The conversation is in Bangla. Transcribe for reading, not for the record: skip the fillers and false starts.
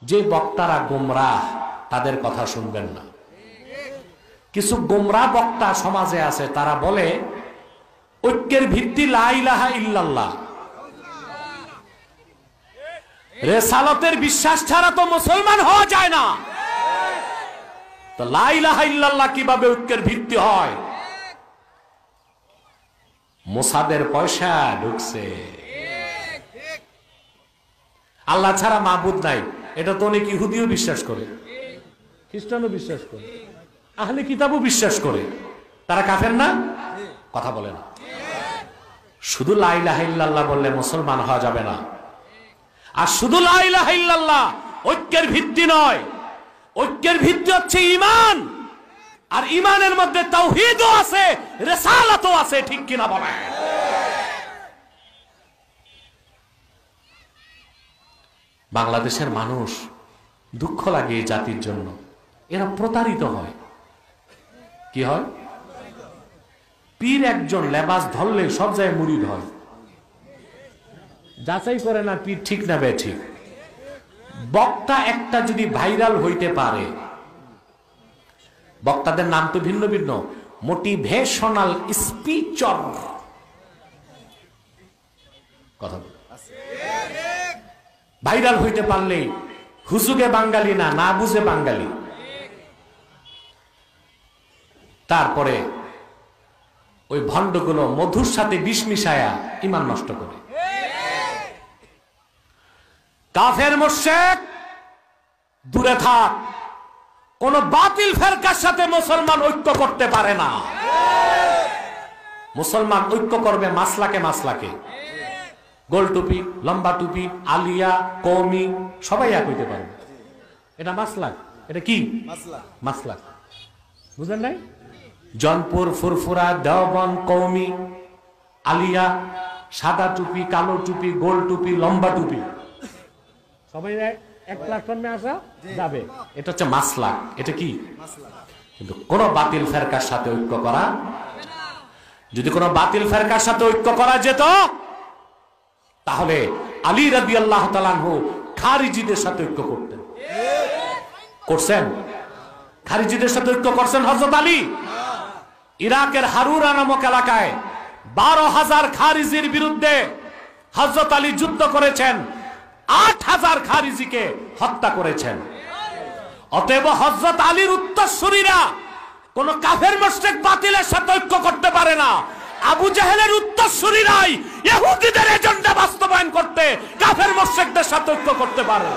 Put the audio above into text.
যে বক্তারা গোমরাহ তাদের কথা শুনবেন না। কিছু গোমরাহ বক্তা সমাজে আছে, তারা বলে ঐক্যের ভিত্তি লা ইলাহা ইল্লাল্লাহ। রিসালাতের বিশ্বাস ছাড়া তো মুসলমান হওয়া যায় না, তো লা ইলাহা ইল্লাল্লাহ কিভাবে ঐক্যের ভিত্তি হয়? মোসাদের পয়সা ঢুকছে, আল্লাহ ছাড়া মাবুদ নাই, এটা তো অনেক ইহুদিও বিশ্বাস করে, খ্রিস্টানও বিশ্বাস করে, আহলে কিতাবও বিশ্বাস করে। তারা কাফের না? কথা বলে না। শুধু লা ইলাহা ইল্লাল্লাহ বললে মুসলমান হওয়া যাবে না। আর শুধু লা ইলাহা ইল্লাল্লাহ ঐক্যের ভিত্তি নয়, ঐক্যের ভিত্তি হচ্ছে ঈমান। আর ঈমানের মধ্যে তাওহীদও আছে, রিসালাতও আছে, ঠিক কিনা বলেন? বাংলাদেশের মানুষ দুঃখ লাগে এই জাতির জন্য, এরা প্রতারিত হয়। কি হয়? পীর একজন লেবাস ধরলে সব জায়গায় মুরিদ হয়, যাচাই করে না পীর ঠিক না বেঠিক। বক্তা একটা যদি ভাইরাল হইতে পারে, বক্তাদের নাম তো ভিন্ন ভিন্ন, মোটিভেশনাল স্পিচর, কথা ভাইরাল হইতে পারলে হুজুগে বাঙালি না, না বুঝে বাঙালি। তারপরে ওই ভণ্ডগুলো মধুর সাথে বিষ মিশায়া ঈমান নষ্ট করে। কাফের মুশরিক দূরে থাক, কোন বাতিল ফেরকার সাথে মুসলমান ঐক্য করতে পারে না। মুসলমান ঐক্য করবে মাসলাকে মাসলাকে, গোল টুপি, লম্বা টুপি, আলিয়া, কওমি সবাই এক হইতে পারবে। এটা মাসলাক। এটা কি মাসলাক? বুঝলেন নাই? জনপুর, ফুরফুরা, দেওবন্দ, কওমি, আলিয়া, সাদা টুপি, কালো টুপি, গোল টুপি, লম্বা টুপি, সবাই এক প্ল্যাটফর্মে আসা যাবে। এটা হচ্ছে মাসলাক। এটা কি? কিন্তু কোন বাতিল ফেরকার সাথে ঐক্য করা, যদি কোন বাতিল ফেরকার সাথে ঐক্য করা যেত, তাহলে আলী রাদিয়াল্লাহু তাআলা আনহু খারিজিদের সাথে ঐক্য করতেন। করছেন? খারিজিদের সাথে ঐক্য করছেন হযরত আলী। ইরাকের হারুরা নামক এলাকায় 12,000 খারিজির বিরুদ্ধে হযরত আলী যুদ্ধ করেছেন, 8,000 খারিজিকে হত্যা করেছেন। অতএব হযরত আলীর উত্তরসূরিরা কোন কাফের মুশরিক বাতিলের সাথে ঐক্য করতে পারে না। আবু জাহেলের উত্তরসূরিরাই ইহুদিদের এজেন্ডা বাস্তবায়ন করতে কাফের মুশরিকদের সাথে ঐক্য করতে পারে।